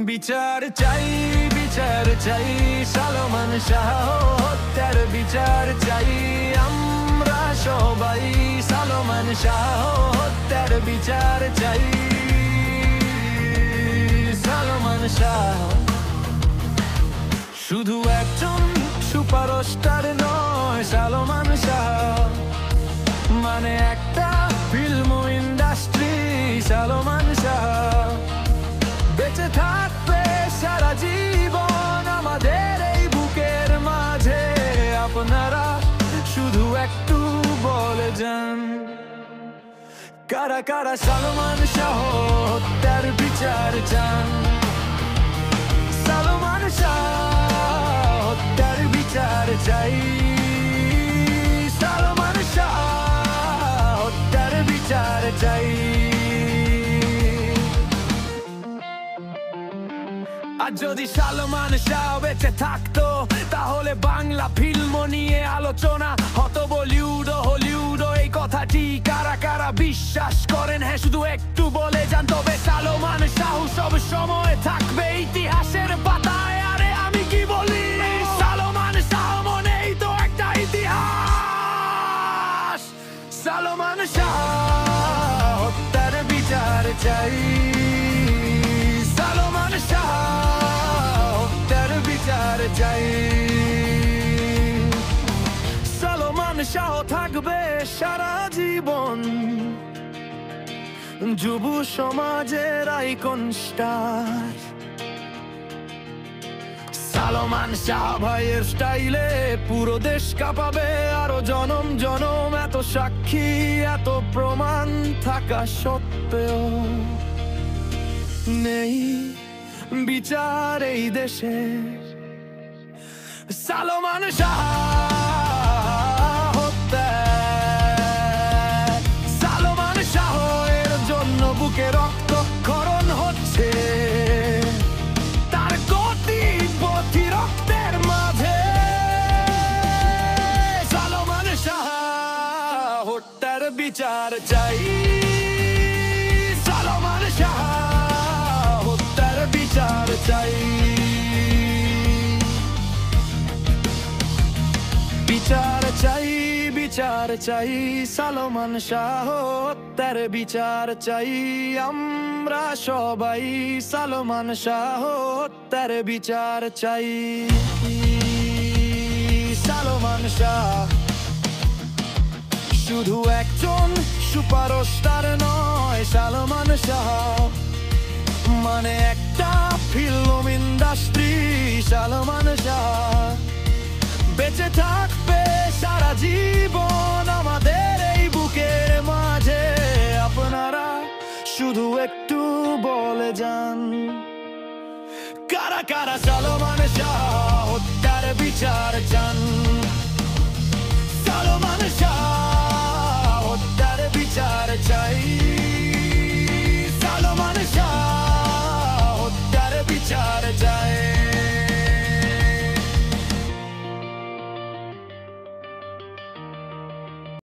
বিচার চাই, বিচার চাই, সালমান শাহ হত্যার বিচার চাই। আমরা সবাই সালমান শাহ হত্যার বিচার চাই। সালমান শাহ শুধু একজন সুপারস্টার নয়, সালমান শাহ মানে একটা ফিল্ম ইন্ডাস্ট্রি। সালমান শাহ বেঁচে থাকবে সারা জীবন আমাদের এই বুকের মাঝে। আপনারা শুধু একটু বলে যান, কারা কারা সালমান শাহ হত্যার বিচার চান। সালমান শাহ হত্যার বিচার চাই। সালমান শাহ হত্যার বিচার চাই। আর যদি সালমান শাহ বেঁচে থাকতো, তাহলে বাংলা ফিল্ম নিয়ে আলোচনা হতো বলিউড ও হলিউড। এই কথাটি কারা কারা বিশ্বাস করেন? হ্যাঁ, শুধু একটু বলে যান। তবে সালমান শাহ সব সময় থাকবে ইতিহাসের পাতায়। আরে আমি কি বলি, সালমান শাহ মনেই তো একটা ইতিহাস। সালমান শাহ হত্যার বিচার চাই। সালমান শাহ হত্যার বিচার চাই। সালমান শাহ থাকবে সারা জীবন যুব সমাজের আইকন স্টার। সালমান শাহ ভাইয়ের স্টাইলে পুরো দেশ কাঁপাবে আরো জনম জনম। এত সাক্ষী এত প্রমাণ থাকা সত্ত্বেও নেই বিচার এই দেশে। সালমান শাহ হত্যা, সালমান শাহ এর জন্য বুকে রক্তক্ষরণ হচ্ছে। তার গতি পথি রক্তের মাঝে। সালমান শাহ হত্যার বিচার চাই। সালমান শাহ হত্যার বিচার চাই। বিচার চাই, বিচার চাই, সালমান শাহ হত্যার বিচার চাই। আমরা সবাই সালমান শাহ হত্যার বিচার চাই। সালমান শাহ শুধু একজন সুপারস্টার নয়, সালমান শাহ মানে একটা ফিল্ম ইন্ডাস্ট্রি। সালমান শাহ বেঁচে থাকবে সারা জীবন আমাদের এই বুকের মাঝে। আপনারা শুধু একটু বলে যান, কারা কারা সালমান শাহ